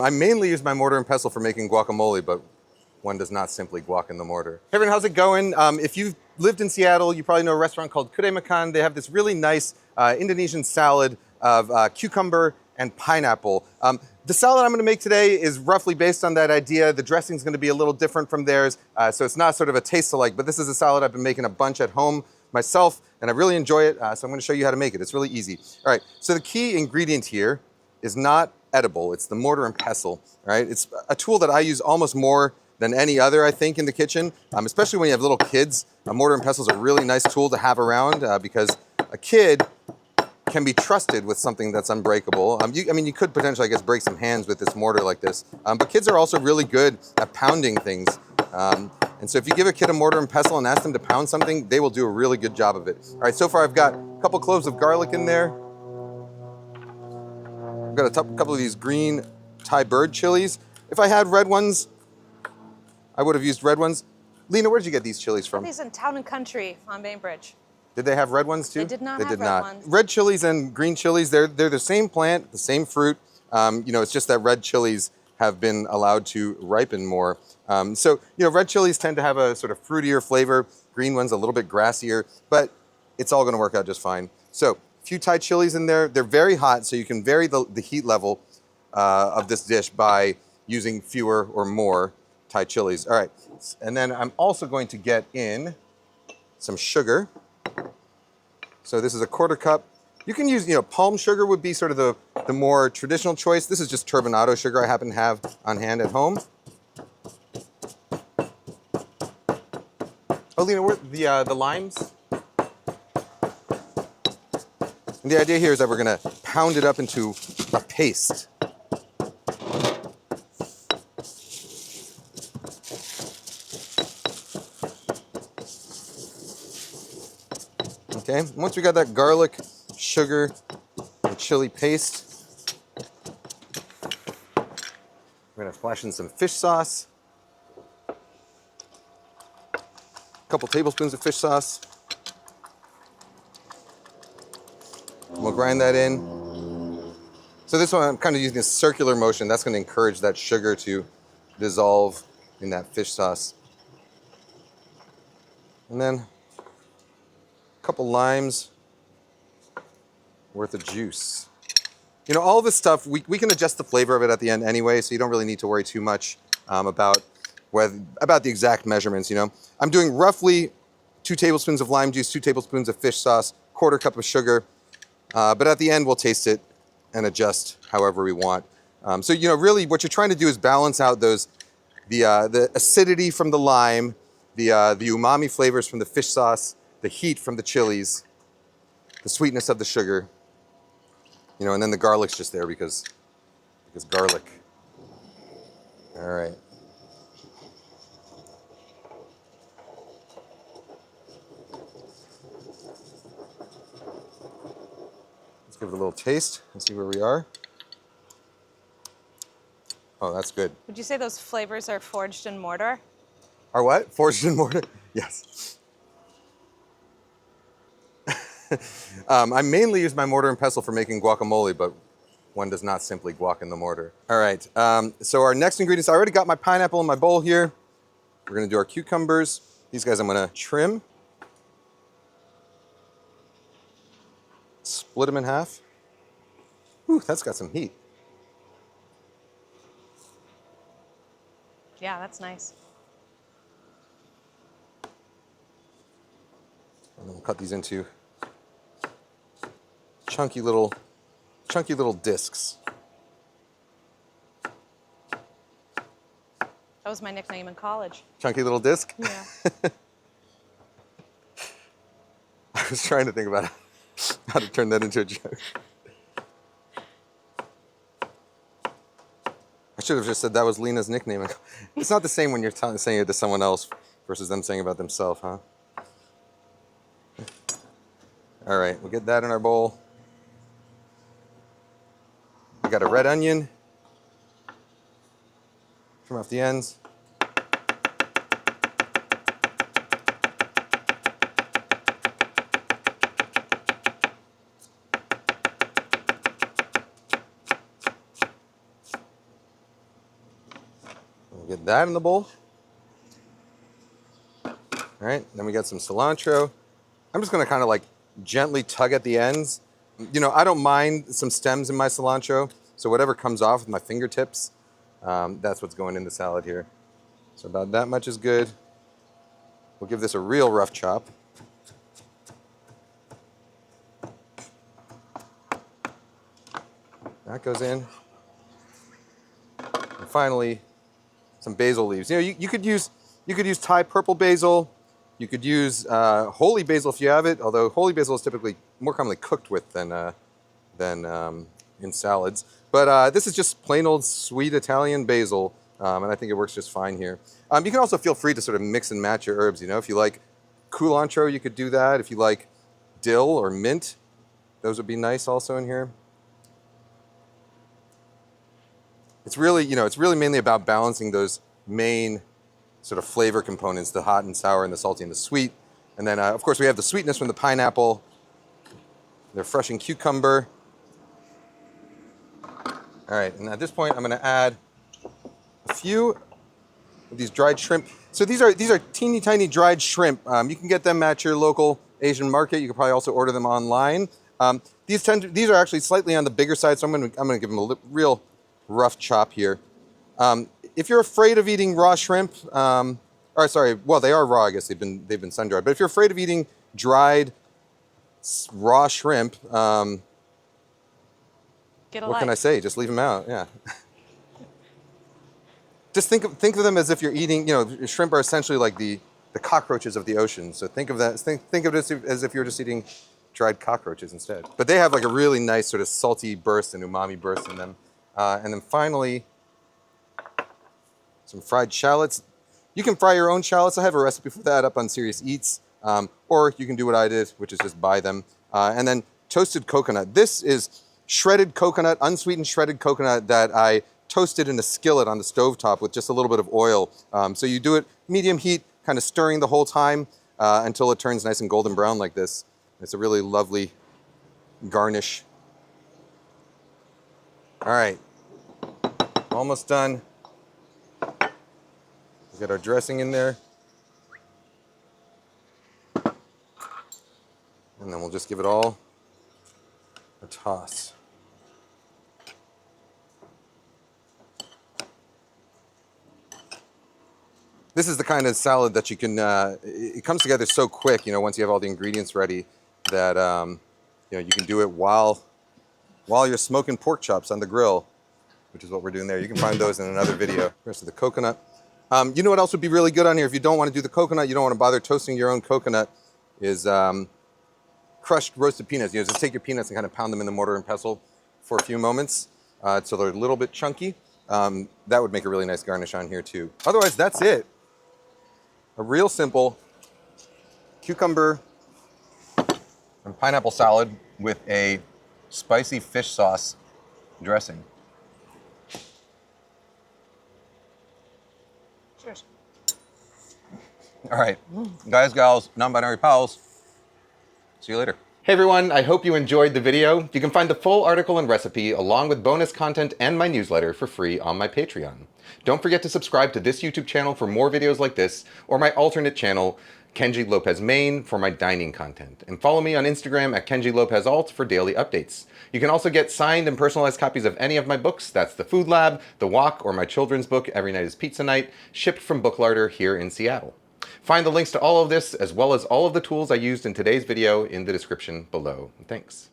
I mainly use my mortar and pestle for making guacamole, but one does not simply guac in the mortar. Hey everyone, how's it going? If you've lived in Seattle, you probably know a restaurant called Kure Makan. They have this really nice Indonesian salad of cucumber and pineapple. The salad I'm gonna make today is roughly based on that idea. The dressing's gonna be a little different from theirs, so it's not sort of a taste alike, but this is a salad I've been making a bunch at home myself, and I really enjoy it, so I'm gonna show you how to make it. It's really easy. All right, so the key ingredient here is not edible, it's the mortar and pestle, right? It's a tool that I use almost more than any other, I think, in the kitchen, especially when you have little kids. A mortar and pestle is a really nice tool to have around because a kid can be trusted with something that's unbreakable. You could potentially, I guess, break some hands with this mortar like this, but kids are also really good at pounding things. And so if you give a kid a mortar and pestle and ask them to pound something, they will do a really good job of it. All right, so far I've got a couple cloves of garlic in there. I've got a couple of these green Thai bird chilies. If I had red ones, I would have used red ones. Lena, where did you get these chilies from? These in Town and Country on Bainbridge. Did they have red ones too? They did not have red ones. Red chilies and green chilies, they're the same plant, the same fruit. It's just that red chilies have been allowed to ripen more. Red chilies tend to have a sort of fruitier flavor. Green ones a little bit grassier, but it's all gonna work out just fine. So, a few Thai chilies in there. They're very hot, so you can vary the heat level of this dish by using fewer or more Thai chilies. All right, and then I'm also going to get in some sugar. So this is a 1/4 cup. You can use, palm sugar would be sort of the more traditional choice. This is just turbinado sugar I happen to have on hand at home. Oh, Lena, where the limes? And the idea here is that we're gonna pound it up into a paste. Okay, once we got that garlic, sugar, and chili paste, we're gonna splash in some fish sauce. A couple tablespoons of fish sauce. And we'll grind that in. So this one, I'm kind of using a circular motion. That's gonna encourage that sugar to dissolve in that fish sauce. And then couple limes worth of juice. All this stuff, we can adjust the flavor of it at the end anyway, so you don't really need to worry too much about the exact measurements, I'm doing roughly 2 tablespoons of lime juice, 2 tablespoons of fish sauce, 1/4 cup of sugar, but at the end we'll taste it and adjust however we want. Really what you're trying to do is balance out the acidity from the lime, the umami flavors from the fish sauce, the heat from the chilies, the sweetness of the sugar, and then the garlic's just there because garlic. All right. Let's give it a little taste and see where we are. Oh, that's good. Would you say those flavors are forged in mortar? Are what? Forged in mortar? Yes. I mainly use my mortar and pestle for making guacamole, but one does not simply guac in the mortar. All right, so our next ingredients, I already got my pineapple in my bowl here. We're gonna do our cucumbers. These guys I'm gonna trim. Split them in half. Ooh, that's got some heat. Yeah, that's nice. And then we'll cut these into chunky little discs. That was my nickname in college. Chunky little disc? Yeah. I was trying to think about how to turn that into a joke. I should have just said that was Lena's nickname. It's not the same when you're saying it to someone else versus them saying about themselves, huh? All right, we'll get that in our bowl. We got a red onion. Trim off the ends. Get that in the bowl. All right, then we got some cilantro. I'm just gonna kind of like gently tug at the ends. You know, I don't mind some stems in my cilantro, so whatever comes off with my fingertips, that's what's going in the salad here. So about that much is good. We'll give this a real rough chop. That goes in. And finally, some basil leaves. You know, you could use Thai purple basil. You could use holy basil if you have it, although holy basil is typically more commonly cooked with than in salads. But this is just plain old sweet Italian basil, and I think it works just fine here. You can also feel free to sort of mix and match your herbs. You know, if you like culantro, you could do that. If you like dill or mint, those would be nice also in here. It's really, you know, it's really mainly about balancing those main sort of flavor components, the hot and sour and the salty and the sweet. And then, of course, we have the sweetness from the pineapple, the refreshing cucumber. All right, and at this point, I'm gonna add a few of these dried shrimp. So these are teeny tiny dried shrimp. You can get them at your local Asian market. You can probably also order them online. These are actually slightly on the bigger side, so I'm gonna give them a real rough chop here. If you're afraid of eating raw shrimp, or sorry, well, they are raw, I guess they've been sun-dried. But if you're afraid of eating dried raw shrimp, what can I say? Just leave them out, yeah. Just think of them as if you're eating, you know, shrimp are essentially like the cockroaches of the ocean. So think of that, think of it as if you're just eating dried cockroaches instead. But they have like a really nice sort of salty burst and umami burst in them. And then finally, some fried shallots. You can fry your own shallots. I have a recipe for that up on Serious Eats. Or you can do what I did, which is just buy them. And then toasted coconut. This is shredded coconut, unsweetened shredded coconut that I toasted in a skillet on the stovetop with just a little bit of oil. So you do it medium heat, kind of stirring the whole time until it turns nice and golden brown like this. It's a really lovely garnish. All right, almost done. We got our dressing in there. And then we'll just give it all a toss. This is the kind of salad that you can, it comes together so quick, you know, once you have all the ingredients ready that, you know, you can do it while you're smoking pork chops on the grill, which is what we're doing there. You can find those in another video. The rest of the coconut. You know what else would be really good on here if you don't want to do the coconut, you don't want to bother toasting your own coconut, is crushed roasted peanuts. You know, just take your peanuts and kind of pound them in the mortar and pestle for a few moments so they're a little bit chunky. That would make a really nice garnish on here too. Otherwise, that's it. A real simple cucumber and pineapple salad with a spicy fish sauce dressing. Cheers. All right, guys, gals, non-binary pals, see you later. Hey everyone, I hope you enjoyed the video. You can find the full article and recipe along with bonus content and my newsletter for free on my Patreon. Don't forget to subscribe to this YouTube channel for more videos like this, or my alternate channel, Kenji Lopez Main, for my dining content. And follow me on Instagram at Kenji Lopez-Alt for daily updates. You can also get signed and personalized copies of any of my books. That's The Food Lab, The Walk, or my children's book, Every Night is Pizza Night, shipped from Book Larder here in Seattle. Find the links to all of this, as well as all of the tools I used in today's video, in the description below. Thanks.